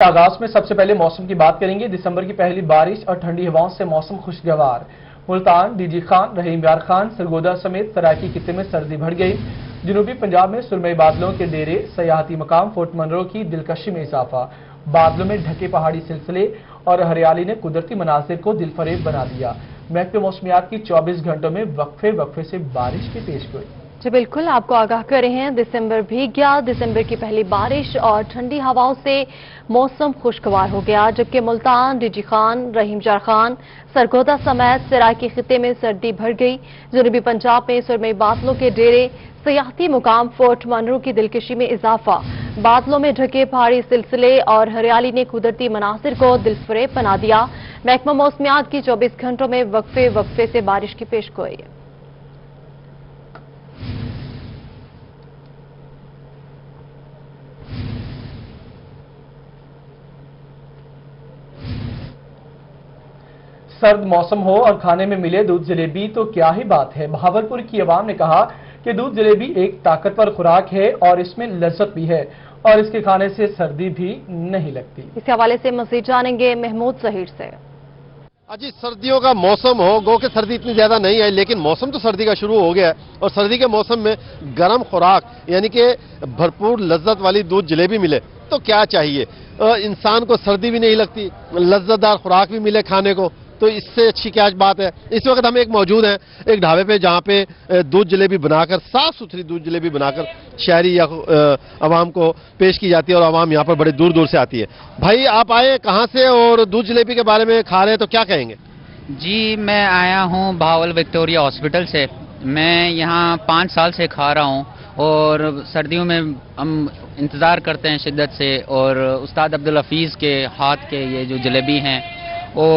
आगाज में सबसे पहले मौसम की बात करेंगे। दिसंबर की पहली बारिश और ठंडी हवाओं से मौसम खुशगवार। मुल्तान, डीजी खान, रहीम यार खान, सरगोदा समेत सराइकी खित्ते में सर्दी बढ़ गई। जनूबी पंजाब में सुरमई बादलों के डेरे, सयाहती मकाम फोर्ट मनरो की दिलकशी में इजाफा। बादलों में ढके पहाड़ी सिलसिले और हरियाली ने कुदरती मनाजिर को दिलफरेब बना दिया। महकमे मौसमियात की 24 घंटों में वक्फे से बारिश की पेशगोई। जी बिल्कुल, आपको आगाह कर रहे हैं। दिसंबर भीग गया। दिसंबर की पहली बारिश और ठंडी हवाओं से मौसम खुशगवार हो गया, जबकि मुल्तान, डीजी खान, रहीम यार खान, सरगोदा समेत सराइकी खित्ते में सर्दी बढ़ गई। जनूबी पंजाब में सुरमई बादलों के डेरे, सयाहती मुकाम फोर्ट मनरो की दिलकशी में इजाफा। बादलों में ढके पहाड़ी सिलसिले और हरियाली ने कुदरती मनासिर को दिलफरेब बना दिया। महकमा मौसमियात की 24 घंटों में वक्फे से बारिश की पेशगोई। सर्द मौसम हो और खाने में मिले दूध जलेबी तो क्या ही बात है। बहावलपुर की आवाम ने कहा कि दूध जलेबी एक ताकतवर खुराक है और इसमें लज्जत भी है और इसके खाने से सर्दी भी नहीं लगती। इस हवाले से मजीद जानेंगे महमूद जहीर से। अजी सर्दियों का मौसम हो, गो के सर्दी इतनी ज्यादा नहीं है, लेकिन मौसम तो सर्दी का शुरू हो गया है और सर्दी के मौसम में गर्म खुराक यानी कि भरपूर लज्जत वाली दूध जलेबी मिले तो क्या चाहिए। इंसान को सर्दी भी नहीं लगती, लज्जतदार खुराक भी मिले खाने को, तो इससे अच्छी क्या बात है। इस वक्त हम एक मौजूद हैं एक ढाबे पे जहां पे दूध जलेबी बनाकर, साफ सुथरी दूध जलेबी बनाकर शहरी या आवाम को पेश की जाती है और आवाम यहां पर बड़े दूर दूर से आती है। भाई आप आए कहां से और दूध जलेबी के बारे में खा रहे हैं तो क्या कहेंगे। जी मैं आया हूं भावल विक्टोरिया हॉस्पिटल से। मैं यहां 5 साल से खा रहा हूं और सर्दियों में हम इंतज़ार करते हैं शिद्दत से। और उस्ताद अब्दुल हफीज़ के हाथ के ये जो जलेबी हैं वो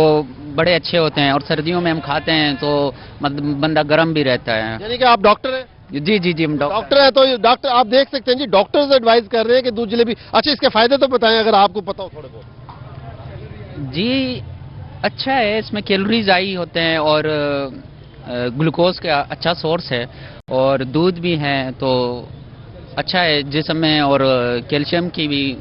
बड़े अच्छे होते हैं और सर्दियों में हम खाते हैं तो मतलब बंदा गर्म भी रहता है। यानी कि आप डॉक्टर हैं। जी हम डॉक्टर हैं। तो डॉक्टर आप देख सकते हैं जी, डॉक्टर्स एडवाइस कर रहे हैं कि दूध जलेबी। अच्छा इसके फायदे तो बताएं अगर आपको पता हो थोड़े बहुत। जी अच्छा है, इसमें कैलोरीज आई होते हैं और ग्लूकोज का अच्छा सोर्स है और दूध भी है तो अच्छा है जिस्म में, और कैल्शियम की भी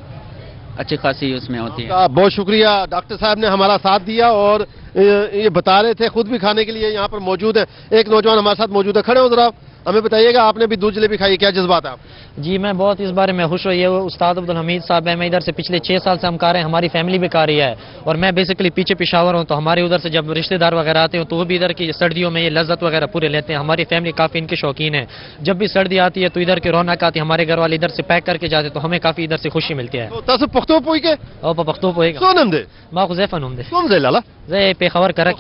अच्छी खासी उसमें होती है। बहुत शुक्रिया, डॉक्टर साहब ने हमारा साथ दिया और ये बता रहे थे, खुद भी खाने के लिए यहाँ पर मौजूद है। एक नौजवान हमारे साथ मौजूद है, खड़े हो जरा, हमें बताइएगा आपने भी दूध जलेबी खाई, क्या जज्बात है आप। जी मैं बहुत इस बारे में खुश हुई है। उस्ताद अब्दुल हमीद साहब है, मैं इधर से पिछले 6 साल से हम खा रहे हैं, हमारी फैमिली भी खा रही है और मैं बेसिकली पीछे पेशावर हूँ, तो हमारे उधर से जब रिश्तेदार वगैरह आते हैं तो वो भी इधर की सर्दियों में ये लज्जत वगैरह पूरे लेते हैं। हमारी फैमिली काफ़ी इनके शौकीन है। जब भी सर्दी आती है तो इधर की रौनक आती है, हमारे घर वाले इधर से पैक करके जाते तो हमें काफ़ी इधर से खुशी मिलती है। पेशावर कर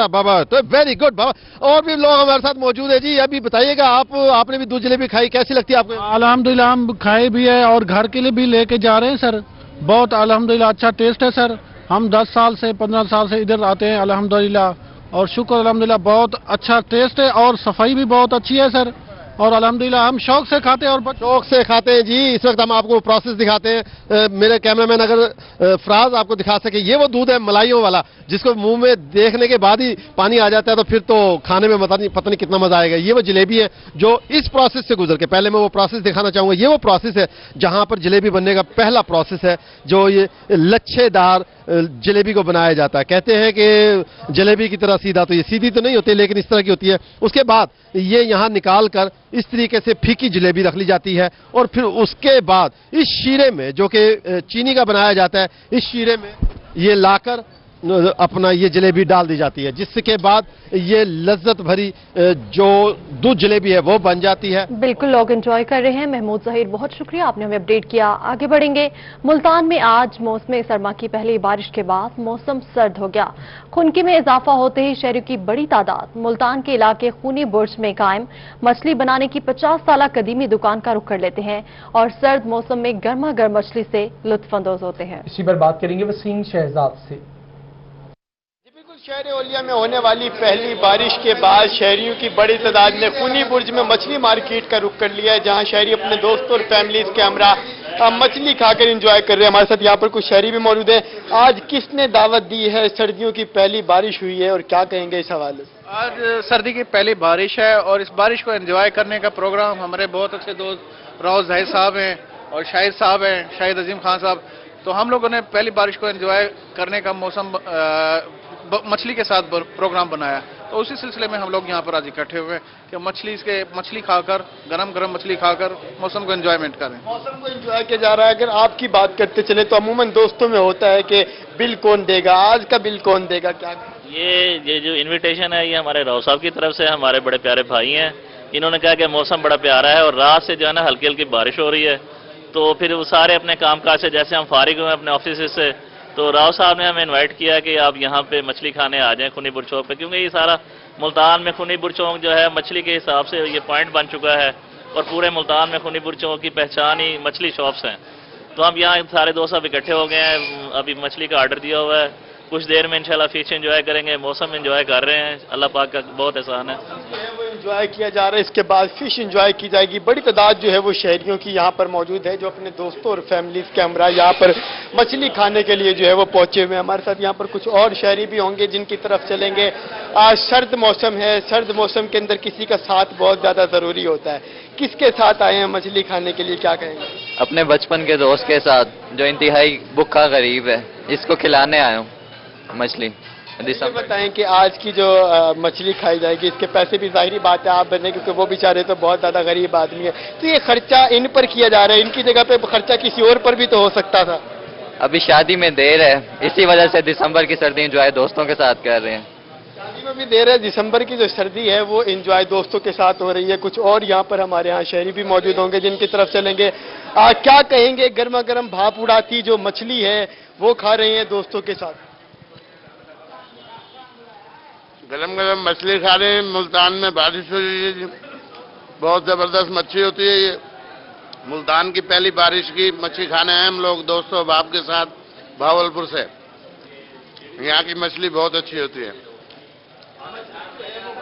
बाबा तो वेरी गुड बाबा। और भी लोग हमारे साथ मौजूद है जी, अभी बताइएगा आपने भी दूध जलेबी खाई, कैसी लगती है आपको। अल्हम्दुलिल्लाह हम खाए भी है और घर के लिए भी लेके जा रहे हैं सर। बहुत अल्हम्दुलिल्लाह अच्छा टेस्ट है सर। हम 10 साल से 15 साल से इधर आते हैं अल्हम्दुलिल्लाह और शुक्र अल्हम्दुलिल्लाह बहुत अच्छा टेस्ट है और सफाई भी बहुत अच्छी है सर। और अल्हम्दुलिल्लाह हम शौक से खाते हैं और शौक से खाते हैं जी। इस वक्त हम आपको प्रोसेस दिखाते हैं। मेरे कैमरामैन अगर फराज आपको दिखा सके, ये वो दूध है मलाइयों वाला जिसको मुंह में देखने के बाद ही पानी आ जाता है, तो फिर तो खाने में पता नहीं कितना मजा आएगा। ये वो जलेबी है जो इस प्रोसेस से गुजर के, पहले मैं वो प्रोसेस दिखाना चाहूंगा। ये वो प्रोसेस है जहां पर जलेबी बनने का पहला प्रोसेस है, जो ये लच्छेदार जलेबी को बनाया जाता है। कहते हैं कि जलेबी की तरह सीधा, तो ये सीधी तो नहीं होती लेकिन इस तरह की होती है। उसके बाद ये यहां निकाल कर इस तरीके से फीकी जलेबी रख ली जाती है और फिर उसके बाद इस शीरे में, जो कि चीनी का बनाया जाता है, इस शीरे में ये लाकर अपना ये जलेबी डाल दी जाती है, जिसके बाद ये लज्जत भरी जो दूध जलेबी है वो बन जाती है। बिल्कुल लोग एंजॉय कर रहे हैं। महमूद जहीर बहुत शुक्रिया, आपने हमें अपडेट किया। आगे बढ़ेंगे। मुल्तान में आज मौसम सरमा की पहली बारिश के बाद मौसम सर्द हो गया। खुनकी में इजाफा होते ही शहरियों की बड़ी तादाद मुल्तान के इलाके खूनी बुर्ज में कायम मछली बनाने की 50 साल कदीमी दुकान का रुख कर लेते हैं और सर्द मौसम में गर्मा गर्म मछली से लुत्फानंदोज होते हैं। इसी पर बात करेंगे वसीम शहजाद से। शहर ओलिया में होने वाली पहली बारिश के बाद शहरियों की बड़ी तादाद ने खूनी बुर्ज में मछली मार्केट का रुख कर लिया है, जहां शहरी अपने दोस्तों और फैमिलीज के हमरा मछली खाकर एंजॉय कर रहे हैं। हमारे साथ यहाँ पर कुछ शहरी भी मौजूद है। आज किसने दावत दी है, सर्दियों की पहली बारिश हुई है और क्या कहेंगे इस हवाले से। आज सर्दी की पहली बारिश है और इस बारिश को एंजॉय करने का प्रोग्राम हमारे बहुत अच्छे दोस्त राव जाहिद साहब हैं और शाहिद साहब हैं, शाहिद अजीम खान साहब, تو ہم لوگوں نے پہلی بارش کو انجوائے کرنے کا موسم مچھلی کے ساتھ پروگرام بنایا، تو اسی سلسلے میں ہم لوگ یہاں پر آج اکٹھے ہوئے کہ مچھلی کھا کر، گرم گرم مچھلی کھا کر موسم کو انجوائمنٹ کریں۔ موسم کو انجوائے کیا جا رہا ہے۔ اگر آپ کی بات کرتے چلے تو عموماً دوستوں میں ہوتا ہے کہ بل کون دے گا، آج کا بل کون دے گا، کیا یہ جو انویٹیشن ہے یہ ہمارے راؤ صاحب کی طرف سے، ہمارے بڑے پیارے بھائی ہیں، انہوں نے کہا کہ موسم بڑا پیارا ہے اور رات سے جو ہے نا ہلکی ہلکی بارش ہو رہی ہے، تو پھر وہ سارے اپنے کام کاج سے جیسے ہم فارغ ہوئے اپنے آفیسز سے، تو راؤ صاحب نے ہمیں انوائٹ کیا کہ آپ یہاں پہ مچھلی کھانے آ جائیں خونی بر چوک پہ، کیونکہ یہ سارا ملتان میں خونی بر چوک جو ہے مچھلی کے حساب سے یہ پوائنٹ بن چکا ہے، اور پورے ملتان میں خونی بر چوک کی پہچان ہی مچھلی شاپس ہیں۔ تو ہم یہاں سارے دوست اب اکٹھے ہو گئے ہیں، ابھی مچھلی کا آرڈر دیا ہوا ہے، کچھ دیر میں انشاءاللہ فش انجوائے کریں گے، موسم انجوائے کر رہے ہیں، اللہ پاک کا بہت احسان ہے۔ وہ انجوائے کیا جا رہا ہے، اس کے بعد فش انجوائے کی جائے گی۔ بڑی تعداد جو ہے وہ شہریوں کی یہاں پر موجود ہے جو اپنے دوستوں اور فیملیز کے ہمراہ یہاں پر مچھلی کھانے کے لیے جو ہے وہ پہنچے ہوئے ہیں۔ ہمارے ساتھ یہاں پر کچھ اور شہری بھی ہوں گے جن کی طرف چلیں گے۔ آج سرد موسم ہے، سرد موسم کے اندر کسی کا ساتھ بہت زیادہ ضروری ہوتا ہے۔ کس کے ساتھ آئے ہیں مچھلی کھانے کے لیے، کیا کہیں گے؟ اپنے بچپن کے دوست کے ساتھ جو انتہائی بھوکا غریب ہے، اس کو کھلانے آیا ہوں مچھلی۔ بتائیں کہ آج کی جو مچھلی کھائی جائے گی اس کے پیسے بھی ظاہری بات ہے آپ بنے، کیونکہ وہ بیچارے تو بہت زیادہ غریب آدمی ہے، تو یہ خرچہ ان پر کیا جا رہا ہے، ان کی جگہ پہ خرچہ کسی اور پر بھی تو ہو سکتا تھا۔ ابھی شادی میں دیر ہے، اسی وجہ سے دسمبر کی سردی انجوائے دوستوں کے ساتھ کر رہے ہیں۔ شادی میں بھی دیر ہے، دسمبر کی جو سردی ہے وہ انجوائے دوستوں کے ساتھ ہو رہی ہے۔ کچھ اور یہاں پر ہمارے یہاں شہری بھی موجود ہوں گے جن کی طرف چلیں گے۔ کیا کہیں گے، گرما گرم بھاپ اڑاتی جو مچھلی ہے وہ کھا رہے ہیں دوستوں کے ساتھ؟ گرم گرم مچھلی کھا رہے ہیں، ملتان میں بارش ہو رہی ہے، بہت زبردست مچھلی ہوتی ہے۔ یہ ملتان کی پہلی بارش کی مچھلی کھانے ہیں ہم لوگ دوستوں باپ کے ساتھ بھاولپور سے۔ یہاں کی مچھلی بہت اچھی ہوتی ہے،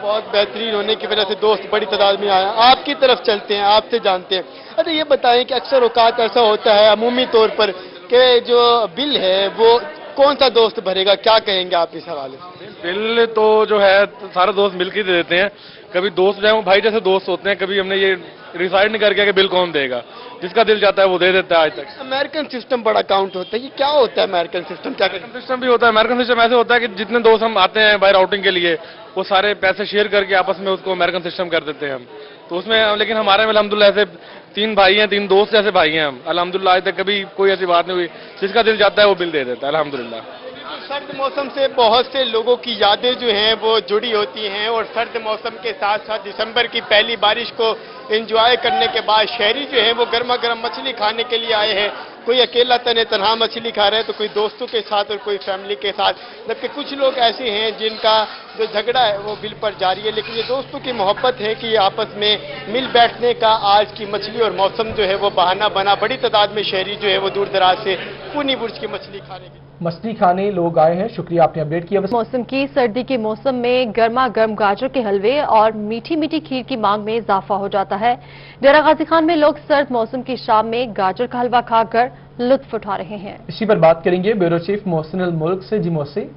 بہت بہترین ہونے کی وجہ سے دوست بڑی تعداد میں آیا۔ آپ کی طرف چلتے ہیں، آپ سے جانتے ہیں۔ اچھا یہ بتائیں کہ اکثر اوقات ایسا ہوتا ہے عمومی طور پر کہ جو بل ہے وہ کون سا دوست بھرے گا، کیا کہیں گے آپ اس حوالے سے؟ بل تو جو ہے سارے دوست مل کے دے دیتے ہیں، کبھی دوست جو ہے وہ بھائی جیسے دوست ہوتے ہیں، کبھی ہم نے یہ ڈیسائیڈ نہیں کر کے کہ بل کون دے گا، جس کا دل چاہتا ہے وہ دے دیتا ہے۔ آج تک امریکن سسٹم بڑا کاؤنٹ ہوتا ہے، یہ کیا ہوتا ہے امریکن سسٹم؟ کیا سسٹم بھی ہوتا ہے، امریکن سسٹم ایسے ہوتا ہے کہ جتنے دوست ہم آتے ہیں باہر آؤٹنگ کے لیے وہ سارے پیسے شیئر کر کے آپس میں اس کو امریکن سسٹم کر دیتے ہیں ہم، تو اس میں لیکن ہمارے میں الحمدللہ ایسے 3 بھائی ہیں، 3 دوست جیسے بھائی ہیں ہم، الحمدللہ آج تک کبھی کوئی ایسی بات نہیں ہوئی، جس کا دل چاہتا ہے وہ بل دے دیتا ہے الحمدللہ۔ سرد موسم سے بہت سے لوگوں کی یادیں جو ہیں وہ جڑی ہوتی ہیں، اور سرد موسم کے ساتھ ساتھ دسمبر کی پہلی بارش کو انجوائے کرنے کے بعد شہری جو ہیں وہ گرما گرم مچھلی کھانے کے لیے آئے ہیں۔ کوئی اکیلا تنہا مچھلی کھا رہے ہیں تو کوئی دوستوں کے ساتھ اور کوئی فیملی کے ساتھ، جبکہ کچھ لوگ ایسے ہیں جن کا جو جھگڑا ہے وہ بل پر جاری ہے، لیکن یہ دوستوں کی محبت ہے کہ یہ آپس میں مل بیٹھنے کا آج کی مچھلی اور موسم جو ہے وہ بہانہ بنا۔ بڑی تعداد میں شہری جو ہے وہ دور دراز سے خونی برج کی مچھلی کھانے کے مچھلی کھانے لوگ آئے ہیں۔ شکریہ آپ نے اپڈیٹ کیا۔ موسم کی سردی کے موسم میں گرما گرم گاجر کے حلوے اور میٹھی میٹھی کھیر کی مانگ میں اضافہ ہو جاتا ہے۔ ڈیرہ غازی خان میں لوگ سرد موسم کی شام میں گاجر کا حلوہ کھا کر لطف اٹھا رہے ہیں۔ اسی پر بات کریں گے بیورو چیف محسن الملک سے۔ جی محسن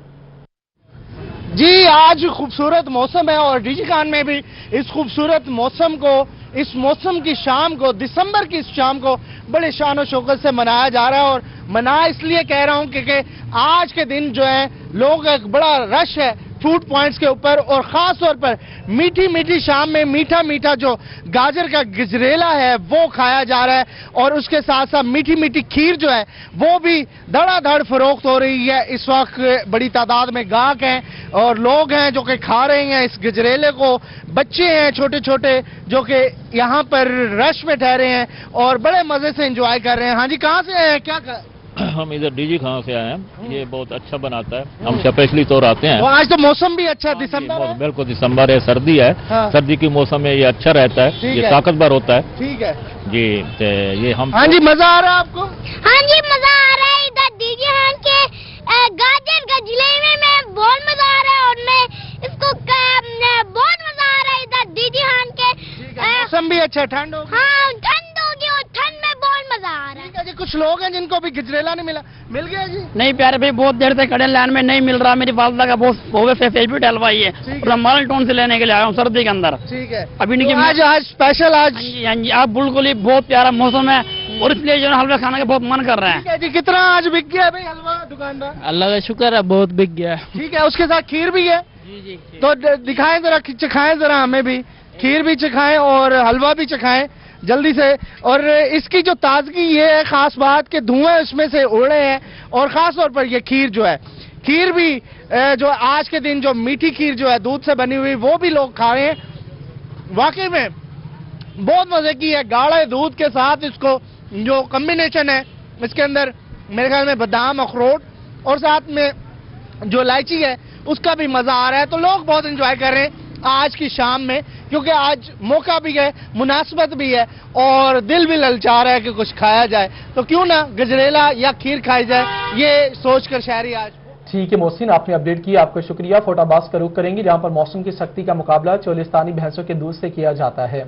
جی، آج خوبصورت موسم ہے اور ڈی جی خان میں بھی اس خوبصورت موسم کو، اس موسم کی شام کو، دسمبر کی اس شام کو بڑے شان و شوکت سے منایا جا رہا ہے، اور منا اس لیے کہہ رہا ہوں کہ آج کے دن جو ہے لوگ ایک بڑا رش ہے فوڈ پوائنٹس کے اوپر، اور خاص طور پر میٹھی میٹھی شام میں میٹھا میٹھا جو گاجر کا گجریلا ہے وہ کھایا جا رہا ہے، اور اس کے ساتھ ساتھ میٹھی میٹھی کھیر جو ہے وہ بھی دھڑا دھڑ فروخت ہو رہی ہے۔ اس وقت بڑی تعداد میں گاہک ہیں اور لوگ ہیں جو کہ کھا رہے ہیں اس گجریلے کو، بچے ہیں چھوٹے چھوٹے جو کہ یہاں پر رش میں ٹھہرے ہیں اور بڑے مزے سے انجوائے کر رہے ہیں۔ ہاں جی، کہاں سے ہیں، کیا ہم ادھر ڈی جی خان سے آئے ہیں، یہ بہت اچھا بناتا ہے، ہم اسپیشلی طور آتے ہیں۔ آج تو موسم بھی اچھا ہے، دسمبر ہے، بالکل دسمبر ہے، سردی ہے، سردی کے موسم میں یہ اچھا رہتا ہے، یہ طاقتور ہوتا ہے۔ ٹھیک ہے جی، یہ ہم ہاں جی، مزہ آ رہا ہے آپ کو؟ ہاں جی، مزہ آ رہا ہے ادھر ڈی جی خان کے گاجر کا جلیبی میں بہت مزہ آ رہا ہے، اور میں اس کو بہت مزہ آ رہا ہے ادھر ڈی جی خان کے۔ موسم بھی اچھا ہے، ٹھنڈ ہو گئی؟ ہاں، ٹھنڈ ہوگی اور ٹھنڈ میں بہت مزہ آ رہا ہے۔ جی، کچھ لوگ ہیں جن کو بھی گجریلا نہیں ملا، مل گیا جی؟ نہیں پیارے بھائی، بہت دیر سے کھڑے لائن میں، نہیں مل رہا۔ میری والدہ کا بہت فیوریٹ حلوہ ہی ہے، اور مال ٹون سے لینے کے لیے آیا ہوں سردی کے اندر۔ ٹھیک ہے، ابھی آج اسپیشل آج؟ ہاں جی، آپ بالکل ہی بہت پیارا موسم ہے، और इसलिए जो है हलवा खाने का बहुत मन कर रहे हैं। ठीक है जी, कितना आज बिक गया भाई हलवा दुकानदार? अल्लाह का शुक्र है, बहुत बिक गया है। ठीक है, उसके साथ खीर भी है। जी तो दिखाएं जरा, चखाएं जरा हमें भी, खीर भी चखाएं और हलवा भी चखाएं जल्दी से। और इसकी जो ताजगी ये है खास बात कि धुएं उसमें से उड़ रहे हैं, और खास तौर पर ये खीर जो है, खीर भी जो आज के दिन जो मीठी खीर जो है दूध से बनी हुई, वो भी लोग खा रहे हैं। वाकई में बहुत मजे की है, गाढ़े दूध के साथ इसको जो कॉम्बिनेशन है, इसके अंदर मेरे ख्याल में बादाम, अखरोट और साथ में जो इलायची है उसका भी मजा आ रहा है। तो लोग बहुत एंजॉय कर रहे हैं आज की शाम में, क्योंकि आज मौका भी है, मुनासिबत भी है और दिल भी ललचा रहा है कि कुछ खाया जाए, तो क्यों ना गजरेला या खीर खाई जाए, ये सोचकर शहरी आज। ठीक है मोहसिन, आपने अपडेट किया, आपका शुक्रिया। फोटाबाज का रुख करेंगे जहां पर मौसम की सख्ती का मुकाबला चोलिस्तानी भैंसों के दूध से किया जाता है।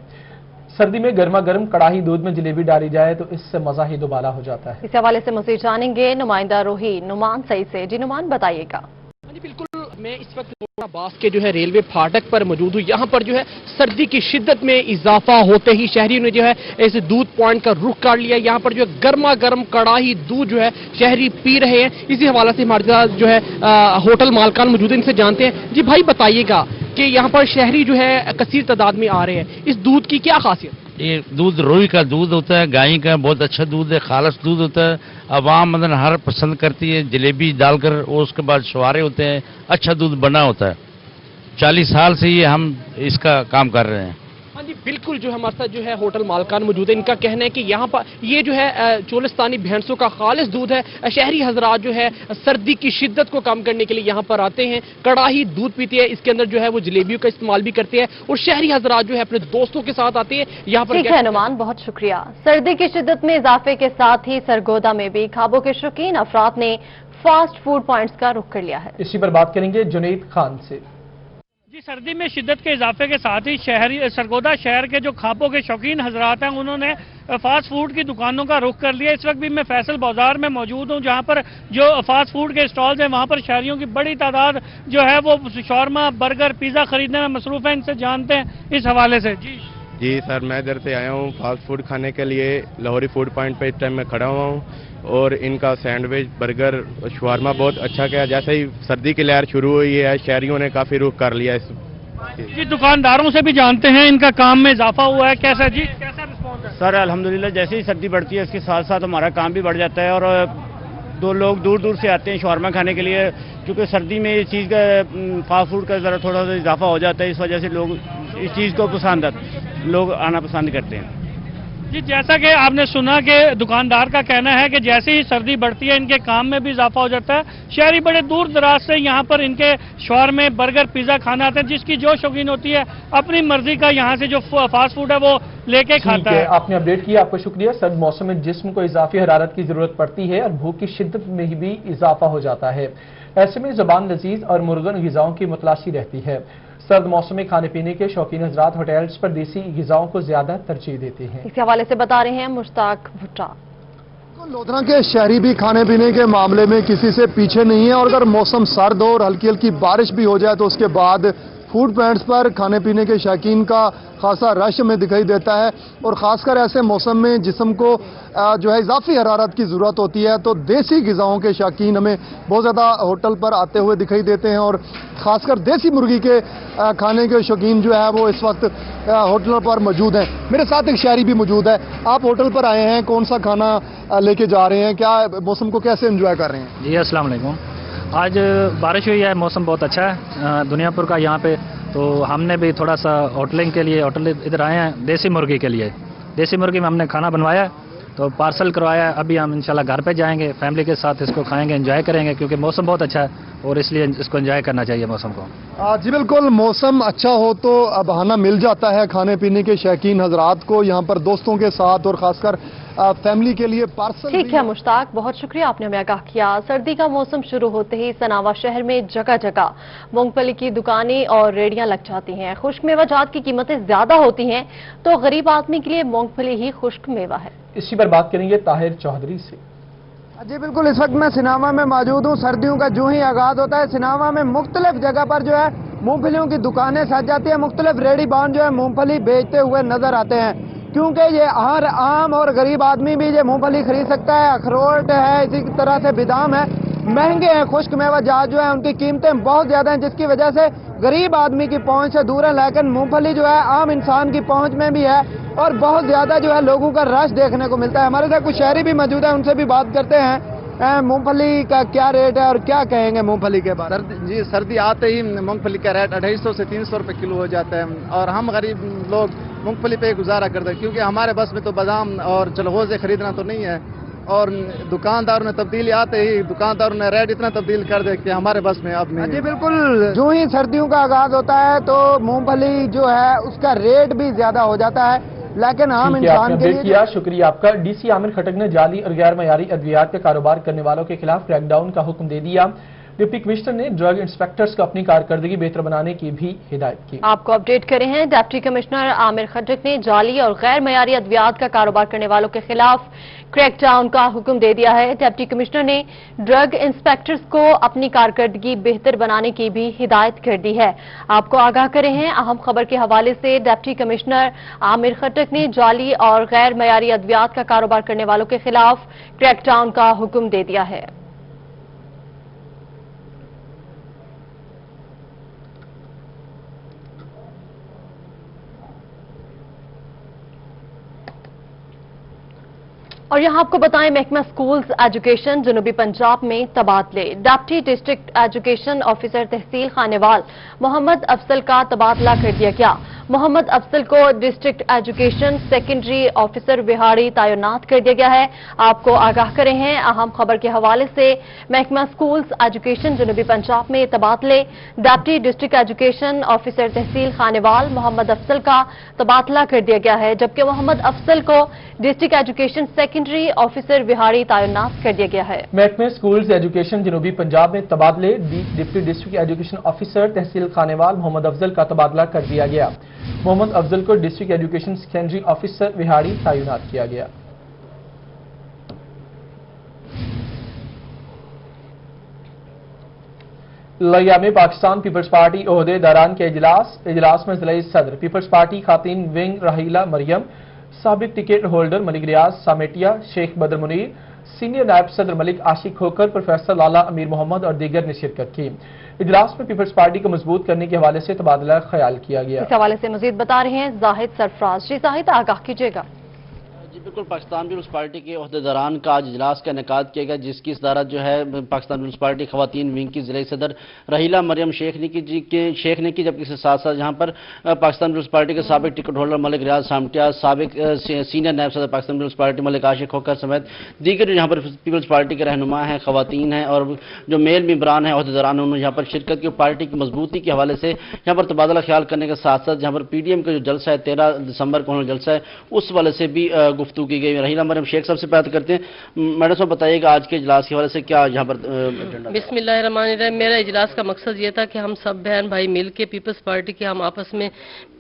सर्दी में गर्मा गर्म कड़ाही दूध में जलेबी डाली जाए तो इससे मजा ही दोबाला हो जाता है। इस हवाले से मजीद जानेंगे नुमाइंदा रोही नुमान सही से। जी नुमान, बताइएगा। जी बिल्कुल, मैं इस वक्त फोटाबाज के जो है रेलवे फाटक पर मौजूद हूँ। यहाँ पर जो है सर्दी की शिद्दत में इजाफा होते ही शहरियों ने जो है इस दूध पॉइंट का रुख कर लिया। यहाँ पर जो है गर्मा गर्म कड़ाही दूध जो है शहरी पी रहे हैं। इसी हवाले से हमारे साथ जो है होटल मालकान मौजूद है, इनसे जानते हैं। जी भाई, बताइएगा कि यहाँ पर शहरी जो है कसीर तादाद में आ रहे हैं, इस दूध की क्या खासियत? ये दूध रोई का दूध होता है, गाय का बहुत अच्छा दूध है, खालस दूध होता है। अवाम मतलब हर पसंद करती है, जलेबी डालकर और उसके बाद शुहारे होते हैं, अच्छा दूध बना होता है। 40 साल से ये हम इसका काम कर रहे हैं। हाँ जी बिल्कुल, जो हमारे साथ जो है होटल मालकान मौजूद है, इनका कहना है कि यहाँ पर ये जो है चोलिस्तानी भैंसों का खालिस दूध है। शहरी हजरात जो है सर्दी की शिद्दत को कम करने के लिए यहाँ पर आते हैं, कड़ाही दूध पीते हैं, इसके अंदर जो है वो जलेबियों का इस्तेमाल भी करते हैं और शहरी हजरात जो है अपने दोस्तों के साथ आते हैं यहाँ पर। ठीक है नुमान, बहुत शुक्रिया। सर्दी की शिद्दत में इजाफे के साथ ही सरगोदा में भी खाबों के शौकीन अफराद ने फास्ट फूड पॉइंट्स का रुख कर लिया है। इसी पर बात करेंगे जुनैद खान से। जी, सर्दी में शिद्दत के इजाफे के साथ ही सरगोदा शहर के जो खाबों के शौकीन हजरात हैं, उन्होंने फास्ट फूड की दुकानों का रुख कर लिया। इस वक्त भी मैं फैसल बाजार में मौजूद हूं, जहां पर जो फास्ट फूड के स्टॉल्स हैं वहां पर शहरियों की बड़ी तादाद जो है वो शॉर्मा, बर्गर, पिज़्ज़ा खरीदने में मसरूफ है। इनसे जानते हैं इस हवाले से। जी सर, मैं इधर से आया हूँ फास्ट फूड खाने के लिए। लाहौरी फूड पॉइंट पे इस टाइम मैं खड़ा हुआ हूँ और इनका सैंडविच, बर्गर, शवारमा बहुत अच्छा गया। जैसे ही सर्दी की लहर शुरू हुई है, शहरियों ने काफ़ी रुख कर लिया इस। जी, दुकानदारों से भी जानते हैं इनका काम में इजाफा हुआ है, कैसा जी, कैसा रिस्पॉन्स है? सर अल्हम्दुलिल्लाह, जैसे ही सर्दी बढ़ती है इसके साथ साथ हमारा काम भी बढ़ जाता है और दो लोग दूर दूर से आते हैं शवारमा खाने के लिए, क्योंकि सर्दी में इस चीज़ का फास्ट फूड का ज़रा थोड़ा सा इजाफा हो जाता है। इस वजह से लोग इस चीज़ को लोग आना पसंद करते हैं। जी, जैसा कि आपने सुना कि दुकानदार का कहना है कि जैसे ही सर्दी बढ़ती है इनके काम में भी इजाफा हो जाता है। शहरी बड़े दूर दराज से यहाँ पर इनके शवारमे, बर्गर, पिज़्ज़ा खाना आते हैं, जिसकी जो शौकीन होती है अपनी मर्जी का यहाँ से जो फास्ट फूड है वो लेके खाता है। आपने अपडेट किया, आपको शुक्रिया। सर्द मौसम में जिस्म को इजाफी हरारत की जरूरत पड़ती है और भूख की शिद्दत में भी इजाफा हो जाता है। ऐसे में जुबान लजीज और मुर्गन ग़िज़ाओं की मुतलाशी रहती है। सर्द मौसम में खाने पीने के शौकीन हजरात होटल्स पर देसी ग़िज़ाओं को ज्यादा तरजीह देते हैं। इस हवाले से बता रहे हैं मुश्ताक भुट्टा। लोधरा के शहरी भी खाने पीने के मामले में किसी से पीछे नहीं है और अगर मौसम सर्द हो और हल्की हल्की बारिश भी हो जाए तो उसके बाद फूड पॉइंट्स पर खाने पीने के शौकीन का खासा रश में दिखाई देता है। और ख़ासकर ऐसे मौसम में जिस्म को जो है इजाफी हरारत की ज़रूरत होती है, तो देसी ग़िज़ाओं के शौकीन हमें बहुत ज़्यादा होटल पर आते हुए दिखाई देते हैं। और ख़ासकर देसी मुर्गी के खाने के शौकीन जो है वो इस वक्त होटलों पर मौजूद हैं। मेरे साथ एक शहरी भी मौजूद है। आप होटल पर आए हैं, कौन सा खाना लेके जा रहे हैं, क्या मौसम को कैसे एंजॉय कर रहे हैं? जी अस्सलाम वालेकुम। आज बारिश हुई है, मौसम बहुत अच्छा है दुनियापुर का यहाँ पे, तो हमने भी थोड़ा सा होटलिंग के लिए होटल इधर आए हैं देसी मुर्गी के लिए। देसी मुर्गी में हमने खाना बनवाया तो पार्सल करवाया। अभी हम इंशाल्लाह घर पे जाएंगे, फैमिली के साथ इसको खाएंगे, एंजॉय करेंगे, क्योंकि मौसम बहुत अच्छा है और इसलिए इसको एंजॉय करना चाहिए मौसम को। जी बिल्कुल, मौसम अच्छा हो तो बहाना मिल जाता है खाने पीने के शौकीन हजरात को यहाँ पर दोस्तों के साथ और खासकर फैमिली के लिए पार्सल। ठीक है मुश्ताक, बहुत शुक्रिया, आपने हमें आगाह किया। सर्दी का मौसम शुरू होते ही सनावा शहर में जगह जगह मूंगफली की दुकानें और रेडियां लग जाती हैं। खुश्क मेवा जात की कीमतें ज्यादा होती हैं तो गरीब आदमी के लिए मूंगफली ही खुश्क मेवा है। इसी पर बात करेंगे ताहिर चौधरी से। जी बिल्कुल, इस वक्त मैं सिनावा में मौजूद हूँ। सर्दियों का जो ही आगाज होता है सिनावा में मुख्तलिफ जगह पर जो है मूंगफलियों की दुकानें सज जाती है। मुख्तलिफ रेडी बान जो है मूंगफली बेचते हुए नजर आते हैं, क्योंकि ये हर आम और गरीब आदमी भी ये मूंगफली खरीद सकता है। अखरोट है, इसी तरह से बादाम है, महंगे हैं। खुश्क मेवा जात जो है उनकी कीमतें बहुत ज़्यादा हैं, जिसकी वजह से गरीब आदमी की पहुंच से दूर है। लेकिन मूंगफली जो है आम इंसान की पहुंच में भी है और बहुत ज़्यादा जो है लोगों का रश देखने को मिलता है। हमारे साथ कुछ शहरी भी मौजूद है, उनसे भी बात करते हैं। मूंगफली का क्या रेट है और क्या कहेंगे मूंगफली के बारे में? जी, सर्दी आते ही मूंगफली का रेट 250 से 300 रुपये किलो हो जाता है और हम गरीब लोग मूंगफली पे गुजारा करते हैं, क्योंकि हमारे बस में तो बादाम और चलगोजे खरीदना तो नहीं है। और दुकानदारों ने तब्दीली आते ही दुकानदारों ने रेट इतना तब्दील कर दिया कि हमारे बस में अब नहीं। जी बिल्कुल, जो ही सर्दियों का आगाज होता है तो मूंगफली जो है उसका रेट भी ज्यादा हो जाता है, लेकिन आम इंसान के लिए किया। शुक्रिया आपका। डीसी आमिर खटक ने जाली और गैर मयारी अद्वियात का कारोबार करने वालों के खिलाफ क्रैकडाउन का हुक्म दे दिया। डिप्टी कमिश्नर ने ड्रग इंस्पेक्टर्स को अपनी कारकर्दगी बेहतर बनाने की भी हिदायत की। आपको अपडेट करे हैं, डिप्टी कमिश्नर आमिर खटक ने जाली और गैर मयारी अद्वियात का कारोबार करने वालों के खिलाफ क्रैकडाउन का हुक्म दे दिया है। डिप्टी कमिश्नर ने ड्रग इंस्पेक्टर्स को अपनी कारकर्दगी बेहतर बनाने की भी हिदायत कर दी है। आपको आगाह करे हैं, अहम खबर के हवाले से डिप्टी कमिश्नर आमिर खटक ने जाली और गैर मयारी अद्वियात का कारोबार करने वालों के खिलाफ क्रैकडाउन का हुक्म दे दिया है। और यहां आपको बताएं, महकमा स्कूल्स एजुकेशन जनूबी पंजाब में तबादले। डिप्टी डिस्ट्रिक्ट एजुकेशन ऑफिसर तहसील खानेवाल मोहम्मद अफजल का तबादला कर दिया गया। मोहम्मद अफजल को district education secondary officer Vehari तैनात कर दिया गया है। आपको आगाह करे हैं, अहम खबर के हवाले से महकमा स्कूल्स एजुकेशन जनूबी पंजाब में तबादले। डिप्टी डिस्ट्रिक्ट एजुकेशन ऑफिसर तहसील खानेवाल मोहम्मद अफजल का तबादला कर दिया गया है, जबकि मोहम्मद अफजल को district education secondary officer Vehari तैनात कर दिया गया है। महकमे स्कूल्स एजुकेशन जनूबी पंजाब में तबादले। डिप्टी डिस्ट्रिक्ट एजुकेशन ऑफिसर तहसील खानेवाल मोहम्मद अफजल का तबादला कर दिया गया। मोहम्मद अफजल को district education secondary officer Vehari तैनात किया गया। लिया में पाकिस्तान पीपल्स पार्टी ओहदेदारान के इजलास में जिला सदर पीपल्स पार्टी खातीन विंग राहीला मरियम, साबिक टिकट होल्डर मलिक रियाज सामेटिया, शेख बदर मुनीर, सीनियर नायब सदर मलिक आशिक खोकर, प्रोफेसर लाला अमीर मोहम्मद और दीगर ने शिरकत की। इजलास में पीपल्स पार्टी को मजबूत करने के हवाले से तबादला ख्याल किया गया। इस हवाले से मजीद बता रहे हैं जाहिद सरफराज। जी जाहिद, आगाह कीजिएगा। जी बिल्कुल, पाकिस्तान पीपल्स पार्टी के ओहदेदारान का आज इजलास का इनेकाद किया गया, जिसकी सदारत जो है पाकिस्तान पीपल्स पार्टी खवातीन विंग की जिला सदर राहीला मरियम शेख ने की, जबकि इसके साथ साथ यहाँ पर पाकिस्तान पीपल्स पार्टी के साबिक टिकट होल्डर मलिक रियाज सामटिया, साबिक सीनियर नायब सदर पाकिस्तान पीपल्स पार्टी मलिक आशिक खोकर समेत दीगर यहाँ पर पीपल्स पार्टी के रहनुमा हैं, खवातीन हैं और जो मेल मेम्बरान हैं ओहदेदारान, उन्होंने यहाँ पर शिरकत की। पार्टी की मजबूती के हवाले से यहाँ पर तबादला ख्याल करने के साथ साथ यहाँ पर PDM का जो जलसा है 13 दिसंबर को जलसा है, उस वाले से भी गुफ्तगू की गई। राहीला मरियम शेख साहब से बात करते हैं। मैडम साहब बताइएगा, आज के इजलास के हवाले से क्या यहाँ पर बिस्मिल्लाहिर्रहमानिर्रहीम। मेरा इजलास का मकसद ये था कि हम सब बहन भाई मिल के पीपल्स पार्टी के हम आपस में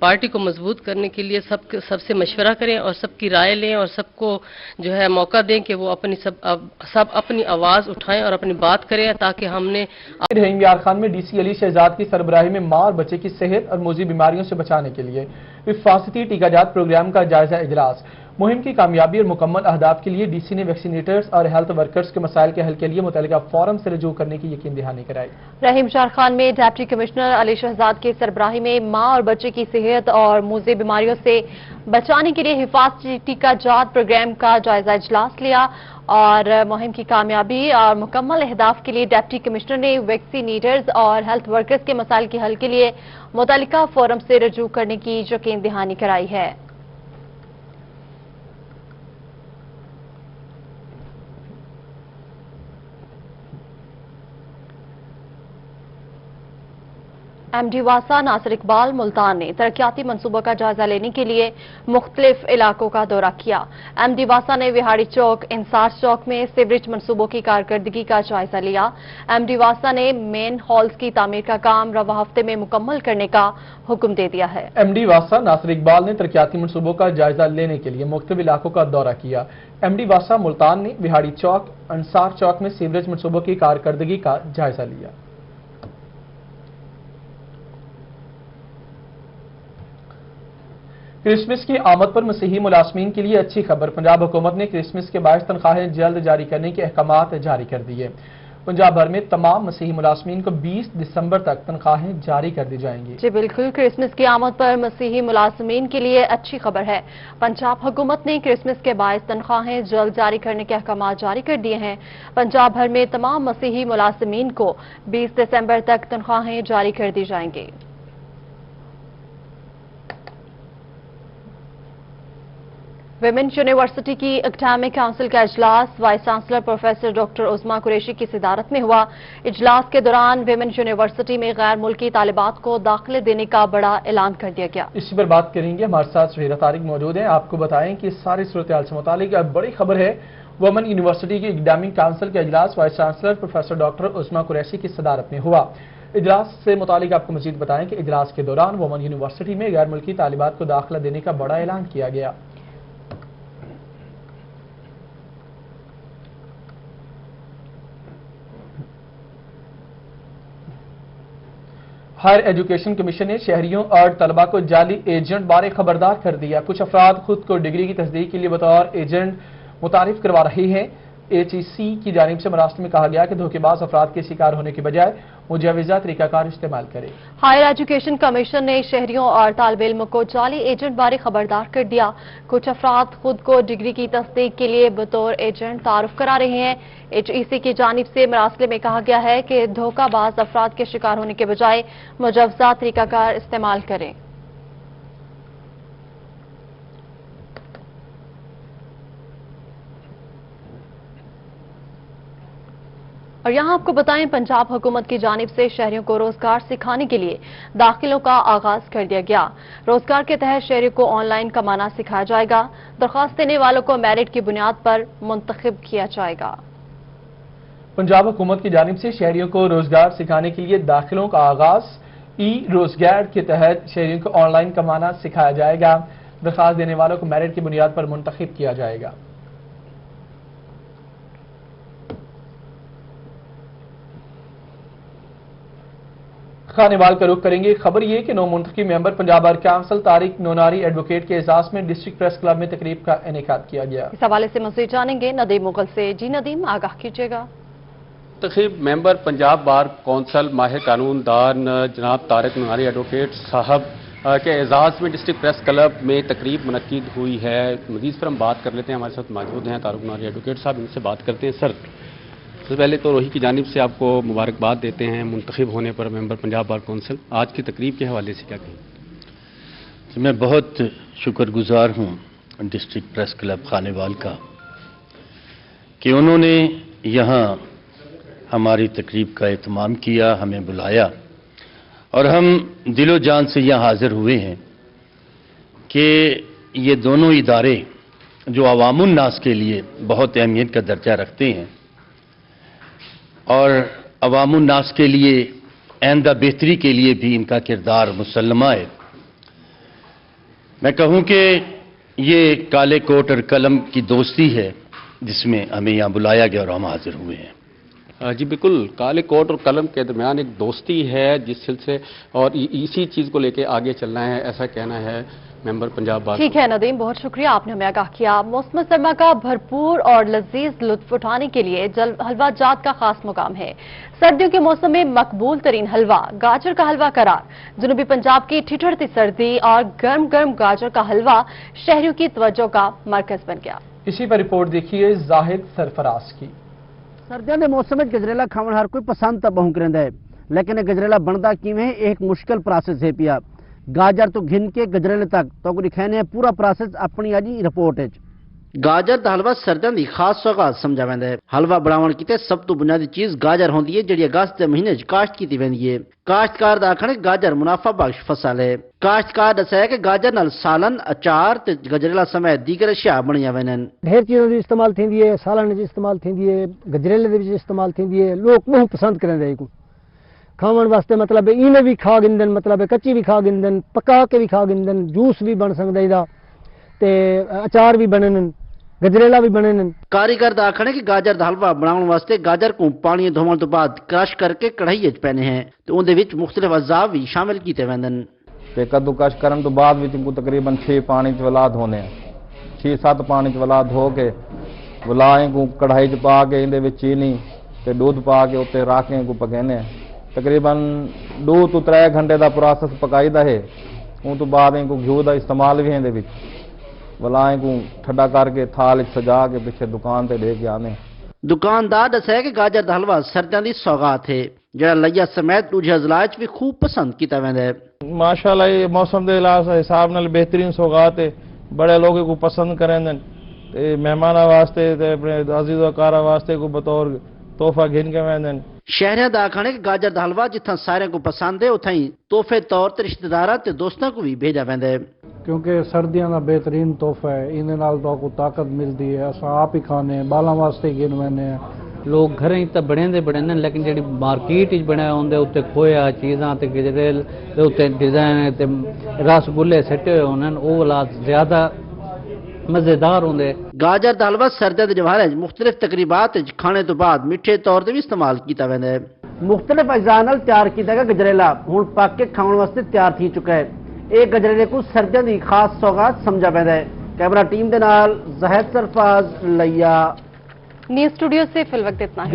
पार्टी को मजबूत करने के लिए सबसे मशवरा करें और सबकी राय लें और सबको जो है मौका दें कि वो सब अपनी आवाज़ उठाएं और अपनी बात करें, ताकि हमने रहीम यार खान में DC अली शहजाद की सरबराही में माँ और बच्चे की सेहत और मोजी बीमारियों से बचाने के लिए हिफाजती टीकाजात प्रोग्राम का जायजा इजलास। मुहिम की कामयाबी और मुकम्मल अहदाफ के लिए DC ने वैक्सीनेटर्स और हेल्थ वर्कर्स के मसाइल के हल के लिए मुतल्लिका फोरम से रजू करने की यकीन दहानी कराई। रहीम यार खान में डिप्टी कमिश्नर अली शहजाद की सरबराही में माँ और बच्चे की सेहत और मोज़े बीमारियों से बचाने के लिए हिफाजती टीकाजात प्रोग्राम का जायजा इजलास लिया और मुहिम की कामयाबी और मुकम्मल अहदाफ के लिए डिप्टी कमिश्नर ने वैक्सीनेटर्स और हेल्थ वर्कर्स के मसाइल के हल के लिए मुतल्लिका फोरम से रजू करने की यकीन दहानी कराई है। MD वासा नासिर इकबाल मुल्तान ने तरक्याती मंसूबों का जायजा लेने के लिए मुख्तलिफ इलाकों का दौरा किया। MD वासा ने विहाड़ी चौक, इंसार चौक में सीवरेज मंसूबों की कारकर्दगी का जायजा लिया। MD वासा ने मेन हॉल्स की तामीर का काम रवा हफ्ते में मुकम्मल करने का हुक्म दे दिया है। MD वासा नासिर इकबाल ने तरक्याती मंसूबों का जायजा लेने के लिए मुख्तलिफ इलाकों का दौरा किया। MD वासा मुल्तान ने विहाड़ी चौक, इंसार चौक में सीवरेज मंसूबों की कारकर्दगी का जायजा लिया। क्रिसमस की आमद पर मसीही मुलाजमीन के लिए अच्छी खबर। पंजाब हुकूमत ने क्रिसमस के बायस तनख्वाहें जल्द जारी करने के अहकामात जारी कर दिए। पंजाब भर में तमाम मसीही मुलाजमीन को 20 दिसंबर तक तनख्वाहें जारी कर दी जाएंगी। जी बिल्कुल, क्रिसमस की आमद पर मसीही मुलाजमीन के लिए अच्छी खबर है। पंजाब हुकूमत ने क्रिसमस के बायस तनख्वाहें जल्द जारी करने के अहकामात जारी कर दिए हैं। पंजाब भर में तमाम मसीही मुलाजमीन को 20 दिसंबर तक तनख्वाहें जारी कर दी जाएंगी। विमेंस यूनिवर्सिटी की एकेडमिक काउंसिल का इजलास vice chancellor professor doctor Usma Qureshi की सदारत में हुआ। इजलास के दौरान विमेंस यूनिवर्सिटी में गैर मुल्की तालिबात को दाखिले देने का बड़ा ऐलान कर दिया गया। इसी पर बात करेंगे, हमारे साथ सुहेरा तारिक मौजूद हैं। आपको बताएं कि सारी सूरत हाल से मुतालिक अब बड़ी खबर है। वुमेन यूनिवर्सिटी की एकेडमिक काउंसिल का इजलास vice chancellor professor doctor Usma Qureshi की सदारत में हुआ। इजलास से मुतालिक आपको मजीद बताएं कि इजलास के दौरान वुमेन यूनिवर्सिटी में गैर मुल्की तालिबात को दाखिला देने का बड़ा ऐलान किया गया। हायर एजुकेशन कमीशन ने शहरियों और तलबा को जाली एजेंट बारे खबरदार कर दिया। कुछ अफराद खुद को डिग्री की तस्दीक के लिए बतौर एजेंट मुतारिफ करवा रहे हैं। HEC की जानिब से मरासले में कहा गया कि धोखेबाज अफराद के शिकार होने के बजाय मुजाविजा तरीकाकार इस्तेमाल करें। हायर एजुकेशन कमीशन ने शहरियों और तालिब इल्म को जाली एजेंट बारे खबरदार कर दिया। कुछ अफराद खुद को डिग्री की तस्दीक के लिए बतौर एजेंट तारुफ करा रहे हैं। HEC की जानिब से मरासले में कहा गया है कि धोखाबाज अफराद के शिकार होने के बजाय मुजाविजा तरीकाकार इस्तेमाल करें। और यहाँ आपको बताएं, पंजाब हुकूमत की जानिब से शहरियों को रोजगार सिखाने के लिए दाखिलों का आगाज कर दिया गया। रोजगार के तहत शहरियों को ऑनलाइन कमाना सिखाया जाएगा। दरख्वास्त देने वालों को मेरिट की बुनियाद पर मुंतखब किया जाएगा। पंजाब हुकूमत की जानिब से शहरियों को रोजगार सिखाने के लिए दाखिलों का आगाज। रोजगार के तहत शहरियों को ऑनलाइन कमाना सिखाया जाएगा। दरख्वास्त देने वालों को मेरिट की बुनियाद पर मुंतखब किया जाएगा। खानेवाल का रुख करेंगे। खबर ये कि 9 मुंतखब member Punjab bar council Tariq Nonari advocate के एजाज में डिस्ट्रिक्ट प्रेस क्लब में तकरीब का इनेकाद किया गया। इस हवाले से मज़ीद जानेंगे नदीम मुगल से। जी नदीम, आगाह कीजिएगा। मुंतखब मेंबर पंजाब बार कौंसल माहिर कानून दान जनाब तारिक नोनारी एडवोकेट साहब के एजाज में डिस्ट्रिक्ट प्रेस क्लब में तकरीब मुनक्किद हुई है। मजीद पर हम बात कर लेते हैं। हमारे साथ मौजूद हैं तारिक नोनारी एडवोकेट साहब, इनसे बात करते हैं। सर, सबसे पहले तो रोही की जानिब से आपको मुबारकबाद देते हैं मुंतखब होने पर मेंबर पंजाब बार कौंसिल। आज की तकरीब के हवाले से क्या कहें? मैं बहुत शुक्रगुजार हूँ डिस्ट्रिक्ट प्रेस क्लब खानेवाल का कि उन्होंने यहाँ हमारी तकरीब का एहतमाम किया, हमें बुलाया और हम दिलो जान से यहाँ हाजिर हुए हैं कि ये दोनों इदारे जो अवामुन नास के लिए बहुत अहमियत का दर्जा रखते हैं और अवामुन नास के लिए आइंदा बेहतरी के लिए भी इनका किरदार मुसल्लमा है। मैं कहूँ कि ये काले कोट और कलम की दोस्ती है जिसमें हमें यहाँ बुलाया गया और हम हाजिर हुए हैं। जी बिल्कुल, काले कोट और कलम के दरमियान एक दोस्ती है जिस सिलसिले और इसी चीज़ को लेके आगे चलना है, ऐसा कहना है मेंबर पंजाब बार। ठीक है नदीम, बहुत शुक्रिया, आपने हमें आगाह किया। मौसम सरमा का भरपूर और लजीज लुत्फ उठाने के लिए हलवा जात का खास मुकाम है। सर्दियों के मौसम में मकबूल तरीन हलवा गाजर का हलवा करार। जनूबी पंजाब की ठिठुरती सर्दी और गर्म गर्म गाजर का हलवा शहरियों की तवज्जो का मरकज बन गया। इसी पर रिपोर्ट देखिए जाहिद सरफराज की। सर्दियों के मौसम में गजरेला खावन हर कोई पसंद तो बहुत करेंदा है, लेकिन गजरेला बनता किवें है एक मुश्किल प्रोसेस है पिया। गाजर तो घिन के गजरेले तक तो दिखाने पूरा प्रोसेस अपनी आज रिपोर्ट है। गाजर का हलवा सर्दियों की खास सौगात समझा वैंदा है। हलवा बनाने की सब तो बुनियादी चीज गाजर होती है जिहड़ी अगस्त के महीने काश्त की वेंदी है। काश्तकार का आखना गाजर मुनाफा बख्श फसल है। काश्तकार दस्या कि गाजर नाल सालन अचार ते गजरेला समेत दीगर अशिया बनिया वेंदन। ढेर चीज़ों की इस्तेमाल थींदी है, सालन जी इस्तेमाल थींदी है, गजरेले दे विच इस्तेमाल थींदी है। लोग बहुत पसंद करेंदे इको खावन वास्ते। मतलब इन्हें भी खा गिंदन, मतलब कच्ची भी खा गिंदन, पका के भी खा गिंदन, जूस भी बन सकदा इहदा ते अचार भी बनन, गजरेला भी बनन। कारीगर का आखना है कि गाजर का हलवा बनाने वास्ते गाजर को पानी धोवन तो बाद क्रश करके कढ़ाई पैने हैं तो उनदे विच मुख्तलिफ अज़ा भी शामिल किए वेंदन। ਤੇ ਕੱਦੂਕਸ਼ ਕਰਨ ਤੋਂ ਬਾਅਦ ਵਿੱਚ ਇनको ਤਕਰੀਬਨ 6 ਪਾਣੀ ਚ ਵਲਾ ਧੋਣੇ ਆ 6-7 ਪਾਣੀ ਚ ਵਲਾ ਧੋ ਕੇ ਵਲਾਏ ਨੂੰ ਕੜਾਈ ਚ ਪਾ ਕੇ ਇਹਦੇ ਵਿੱਚ ਚੀਨੀ ਤੇ ਦੁੱਧ ਪਾ ਕੇ ਉੱਤੇ ਰੱਖ ਕੇ ਇनको ਪਕਾਉਣੇ ਆ ਤਕਰੀਬਨ 2 ਤੋਂ 3 ਘੰਟੇ ਦਾ ਪ੍ਰੋਸੈਸ ਪਕਾਈਦਾ ਹੈ ਉਸ ਤੋਂ ਬਾਅਦ ਇनको ਘਿਓ ਦਾ ਇਸਤੇਮਾਲ ਵੀ ਇਹਦੇ ਵਿੱਚ ਵਲਾਏ ਨੂੰ ਠੰਡਾ ਕਰਕੇ ਥਾਲ ਚ ਸਜਾ ਕੇ ਪਿੱਛੇ ਦੁਕਾਨ ਤੇ ਦੇ ਕੇ ਆਨੇ ਦੁਕਾਨਦਾਰ ਦੱਸਿਆ ਕਿ ਗਾਜਰ ਦਾ ਹਲਵਾ ਸਰਦੀਆਂ ਦੀ ਸੌਗਾਤ ਹੈ ਜਿਹੜਾ ਲਈਆ ਸਮੇਤ ਦੂਜੇ ਅਜ਼ਲਾ 'ਚ ਵੀ ਖੂਬ ਪਸੰਦ ਕੀਤਾ ਜਾਂਦਾ ਹੈ माशाल्लाह ये मौसम के हिसाब नाल बेहतरीन सौगात है बड़े लोगों को पसंद करें ते मेहमाना वास्ते ते अपने अजीज़ोकारा वास्ते को बतौर तोहफा घिन के वेंदे शहरियां दा आखण है कि गाजर दा हलवा जिथा सारे को पसंद है उथा ही तोहफे तौर ते रिश्तेदारां ते दोस्तां को भी भेजा वेंदा है क्योंकि सर्दियां दा बेहतरीन तोहफा है इन नाल तो को ताकत मिलती है अस आप ही खाने बालां वास्ते गिन वेंदे हैं लोग घर तो बने लेकिन जी मार्केट बने होंगे उत्ते खोया चीज़ां ते गजरेल उत्ते डिजाइन ते रसगुल्ले सिटे हुए होने वो वाला ज्यादा मजेदार होंगे गाजर दा हलवा सर्दियों के जवाहर मुख्तलिफ तकरीबात खाने तो बाद मिठे तौर पर भी इस्तेमाल किया वैंदा है मुख्तलिफ अज्जा नाल तैयार किया गया गजरेला हुण पक के खाने वास्ते तैयार थी चुका है ये गजरेले को सर्दियों की खास सौगात समझा पैंदा है कैमरा टीम के नाल ज़ाहिद सरफराज लैया न्यूज़ स्टूडियो से फिल वक्त इतना ही।